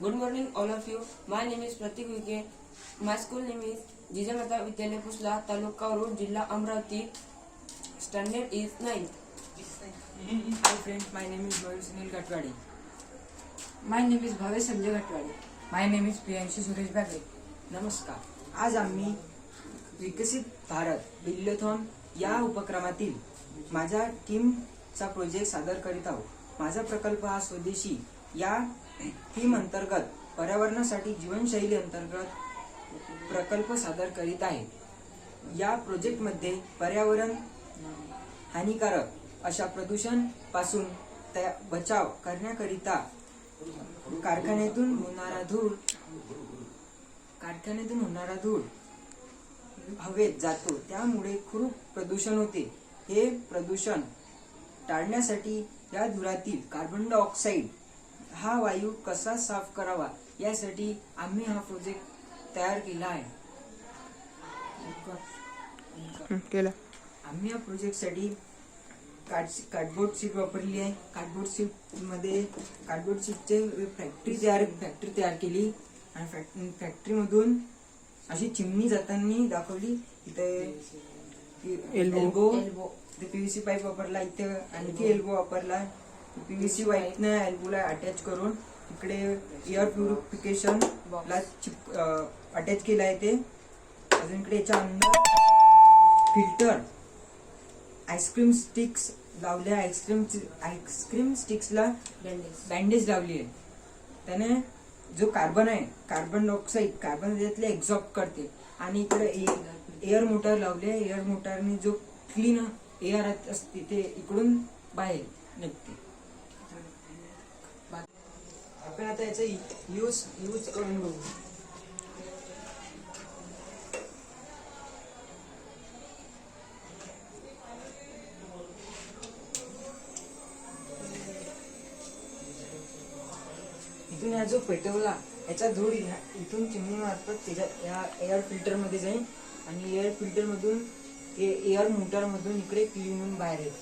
Good morning, all of you. My name is Pratik Vike. My school name is Jijamata Vidyalaya Pusla, Taluka Road, Jilla Amravati. Standard is 9th. Hi friends, my name is Mayur Sunil Gatwade. My name is Bhavesh Sanjay Gatwade. My name is Priyanshi Suresh Bagre. नमस्कार. आज आम्ही विकसित भारत बिल्योथॉन या उपक्रमातील माझ्या टीमचा project सादर करीत आहोत. माझा प्रकल्प हा स्वदेशी या थीम अंतर्गत पर्यावरणासाठी जीवनशैली अंतर्गत प्रकल्प सादर करीत आहे. या प्रोजेक्टमध्ये पर्यावरण हानिकारक अशा प्रदूषण पासून बचाव करण्याकरिता कारखान्यातून होणारा धूर हवेत जातो, त्यामुळे खूप प्रदूषण होते. हे प्रदूषण टाळण्यासाठी या धुरातील कार्बन डायऑक्साईड हा वायू कसा साफ करावा यासाठी आम्ही हा प्रोजेक्ट तयार केला आहे. आम्ही या प्रोजेक्टसाठी कार्डबोर्ड शीट वापरली आहे. कार्डबोर्ड शीटचे फॅक्टरी तयार केली आणि फॅक्टरीमधून अशी चिमणी जाताना दाखवली. इथे एल्बो पीव्हीसी पाईप वापरला, इथे आणखी एल्बो वापरला. पीव्हीसी पाईप ने एल्बोला अटॅच करून इकडे एअर प्युरिफिकेशन ला अटॅच केला आहे. ते अजून इकडे याच्या अंदर फिल्टर आईस्क्रीम स्टिक्स लावल्या. आईस्क्रीम स्टिक्सला बँडेज लावली आहे. त्याने जो कार्बन आहे, कार्बन डायऑक्साईड त्यातले एक्झॉर्ब करते. आणि इकडे एअर मोटर लावले. एअर मोटरने जो क्लीन एअर असते ते इकडून बाहेर निघते. आपण आता याचा यूज करून बघू. इथून हा जो पेटवला याचा धूर इथून चिमणी मार्फत त्याच्या या एअर फिल्टर मध्ये जाईल आणि एअर फिल्टर मधून एअर मोटर मधून इकडे क्लीन होऊन बाहेर येईल.